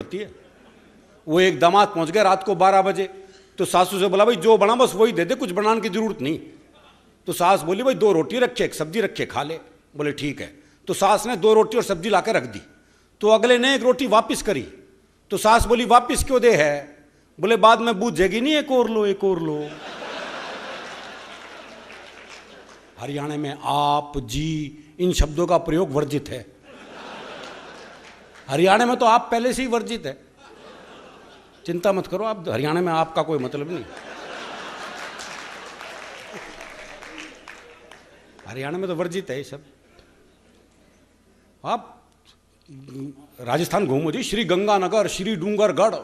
पड़ती है। वो एक दामाद पहुंच गया रात को 12 बजे, तो सासू से बोला भाई जो बना बस वही दे दे, कुछ बनाने की जरूरत नहीं। तो सास बोली भाई 2 रोटी रखे, एक सब्जी रखे, खा ले। बोले ठीक है। तो सास ने 2 रोटी और सब्जी ला के रख दी। तो अगले ने 1 रोटी वापस करी। तो सास बोली वापस क्यों दे है? बोले बाद में बूझेगी नहीं, एक और लो, एक और लो। हरियाणा में आप, जी, इन शब्दों का प्रयोग वर्जित है। हरियाणा में तो आप पहले से ही वर्जित है, चिंता मत करो आप, हरियाणा में आपका कोई मतलब नहीं। हरियाणा में तो वर्जित है ये सब। आप राजस्थान घूमो जी, श्री गंगानगर, श्री डूंगरगढ़,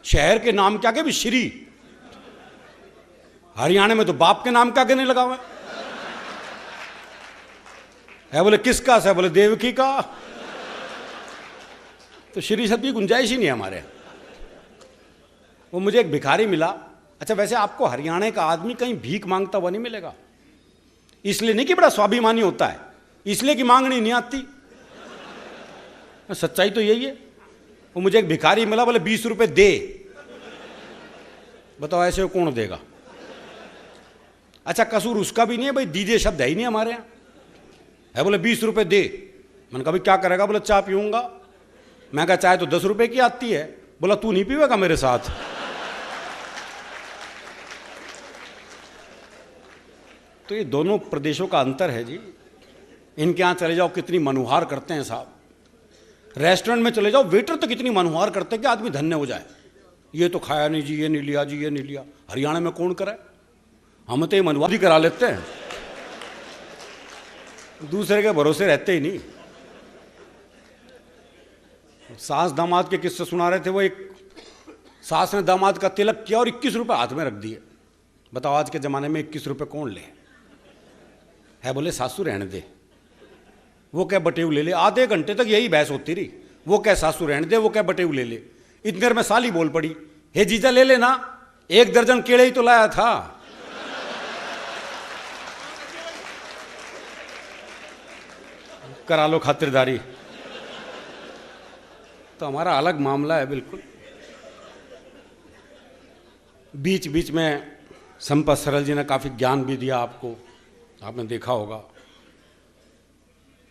शहर के नाम क्या के भी श्री। हरियाणा में तो बाप के नाम क्या के नहीं लगा हुआ है। बोले किसका है? बोले देवकी का। तो श्री शब्द की गुंजाइश ही नहीं है हमारे। वो मुझे एक भिखारी मिला। अच्छा वैसे आपको हरियाणा का आदमी कहीं भीख मांगता हुआ नहीं मिलेगा, इसलिए नहीं कि बड़ा स्वाभिमानी होता है, इसलिए कि मांगनी नहीं आती। सच्चाई तो यही है। वो मुझे एक भिखारी मिला, बोले 20 रुपए दे। बताओ ऐसे कौन देगा? अच्छा कसूर उसका भी नहीं है भाई, दीजिए शब्द है ही नहीं हमारे यहाँ है। बोले 20 रुपए दे। मैंने कहा भाई क्या करेगा? बोले चाय पीऊंगा। मैं कहा चाय तो 10 रुपए की आती है। बोला तू नहीं पीवेगा मेरे साथ? तो ये दोनों प्रदेशों का अंतर है जी। इनके यहाँ चले जाओ कितनी मनुहार करते हैं साहब। रेस्टोरेंट में चले जाओ, वेटर तो कितनी मनुहार करते हैं कि आदमी धन्य हो जाए। ये तो खाया नहीं जी, ये नहीं लिया जी, ये नहीं लिया। हरियाणा में कौन कराए? हम तो ये मनुहार भी करा लेते हैं, दूसरे के भरोसे रहते ही नहीं। सास दामाद के किस्से सुना रहे थे। वो एक सास ने दामाद का तिलक किया और 21 रुपए हाथ में रख दिए। बताओ आज के ज़माने में 21 रुपए कौन ले है? बोले सासू रहने दे। वो क्या बटेऊ ले ले। आधे घंटे तक यही बहस होती रही। वो क्या सासू रहने दे, वो क्या बटेऊ ले ले। इतनी देर में साली बोल पड़ी, हे जीजा ले लेना, 1 दर्जन केले ही तो लाया था। करा लो खातिरदारी। तो हमारा अलग मामला है बिल्कुल। बीच बीच में संपत सरल जी ने काफ़ी ज्ञान भी दिया आपको। आपने देखा होगा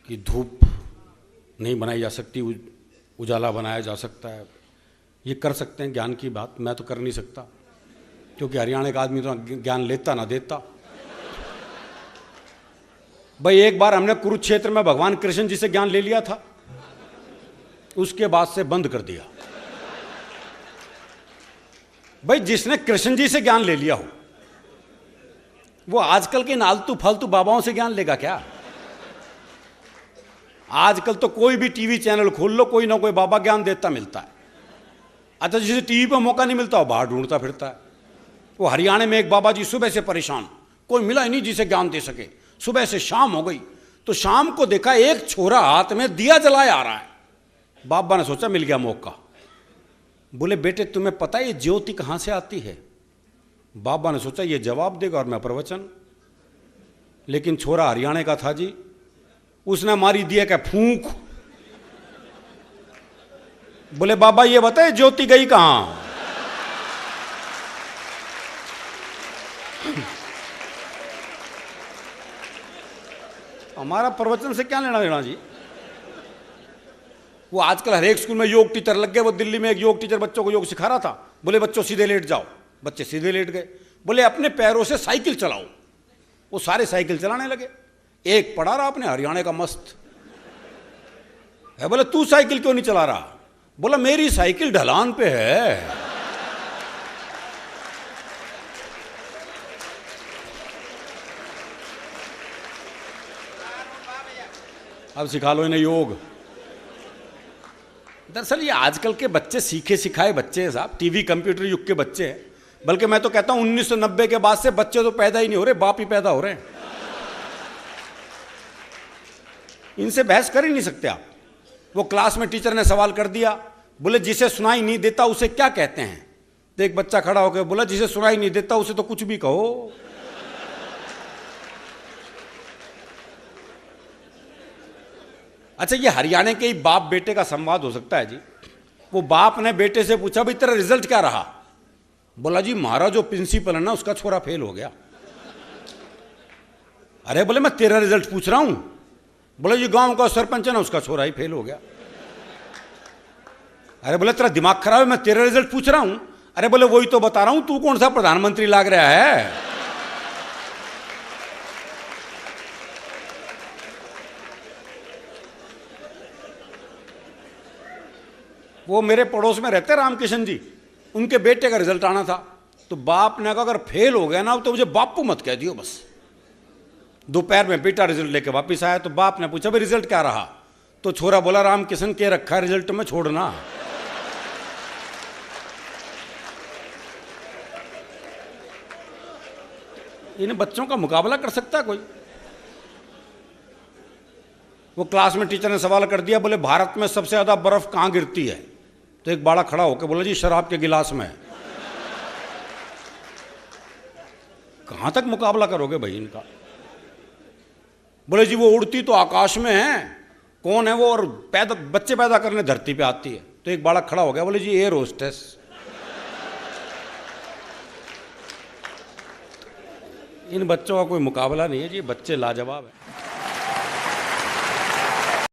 कि धूप नहीं बनाई जा सकती, उजाला बनाया जा सकता है। ये कर सकते हैं ज्ञान की बात, मैं तो कर नहीं सकता, क्योंकि हरियाणा का आदमी तो ज्ञान लेता ना देता। भाई एक बार हमने कुरुक्षेत्र में भगवान कृष्ण जी से ज्ञान ले लिया था, उसके बाद से बंद कर दिया। भाई जिसने कृष्ण जी से ज्ञान ले लिया हो वो आजकल के आलतू फालतू बाबाओं से ज्ञान लेगा क्या? आजकल तो कोई भी टीवी चैनल खोल लो, कोई ना कोई बाबा ज्ञान देता मिलता है। अच्छा जिसे टीवी पर मौका नहीं मिलता वो बाहर ढूंढता फिरता है। वो हरियाणा में एक बाबा जी सुबह से परेशान, कोई मिला ही नहीं जिसे ज्ञान दे सके। सुबह से शाम हो गई तो शाम को देखा एक छोरा हाथ में दिया जलाए आ रहा है। बाबा ने सोचा मिल गया मौका। बोले बेटे तुम्हें पता है ये ज्योति कहां से आती है? बाबा ने सोचा ये जवाब देगा और मैं प्रवचन। लेकिन छोरा हरियाणा का था जी, उसने मारी दिया क्या फूंक। बोले बाबा ये बताए ज्योति गई कहां? हमारा प्रवचन से क्या लेना देना जी। वो आजकल हर एक स्कूल में योग टीचर लग गए। वो दिल्ली में एक योग टीचर बच्चों को योग सिखा रहा था। बोले बच्चों सीधे लेट जाओ, बच्चे सीधे लेट गए। बोले अपने पैरों से साइकिल चलाओ, वो सारे साइकिल चलाने लगे। एक पढ़ा रहा अपने हरियाणा का मस्त है। बोले तू साइकिल क्यों नहीं चला रहा? बोला मेरी साइकिल ढलान पे है। अब सिखा लो इन्हें योग। दरअसल ये आजकल के बच्चे सीखे सिखाए बच्चे हैं साहब, टीवी कंप्यूटर युग के बच्चे हैं। बल्कि मैं तो कहता हूं 1990 के बाद से बच्चे तो पैदा ही नहीं हो रहे, बाप ही पैदा हो रहे हैं। इनसे बहस कर ही नहीं सकते आप। वो क्लास में टीचर ने सवाल कर दिया, बोले जिसे सुनाई नहीं देता उसे क्या कहते हैं? तो एक बच्चा खड़ा होकर बोला जिसे सुनाई नहीं देता उसे तो कुछ भी कहो। अच्छा ये हरियाणा के ही बाप बेटे का संवाद हो सकता है जी। वो बाप ने बेटे से पूछा भाई तेरा रिजल्ट क्या रहा? बोला जी हमारा जो प्रिंसिपल है ना उसका छोरा फेल हो गया। अरे बोले मैं तेरा रिजल्ट पूछ रहा हूं। बोले जी गांव का सरपंच है ना उसका छोरा ही फेल हो गया। अरे बोले तेरा दिमाग खराब है, मैं तेरा रिजल्ट पूछ रहा हूं। अरे बोले वही तो बता रहा हूं, तू कौन सा प्रधानमंत्री लाग रहा है? वो मेरे पड़ोस में रहते रामकिशन जी, उनके बेटे का रिजल्ट आना था, तो बाप ने कहा अगर फेल हो गया ना तो मुझे बापू मत कह दियो बस। दोपहर में बेटा रिजल्ट लेके वापिस आया तो बाप ने पूछा भाई रिजल्ट क्या रहा? तो छोरा बोला रामकिशन के रखा रिजल्ट में छोड़ना। इन बच्चों का मुकाबला कर सकता है कोई? वो क्लास में टीचर ने सवाल कर दिया, बोले भारत में सबसे ज्यादा बर्फ कहां गिरती है? तो एक बालक खड़ा होकर बोला जी शराब के गिलास में। कहां तक मुकाबला करोगे भाई इनका? बोले जी वो उड़ती तो आकाश में है, कौन है वो? और बच्चे पैदा करने धरती पे आती है। तो एक बालक खड़ा हो गया, बोले जी एयर होस्टेस। इन बच्चों का कोई मुकाबला नहीं है जी, बच्चे लाजवाब है।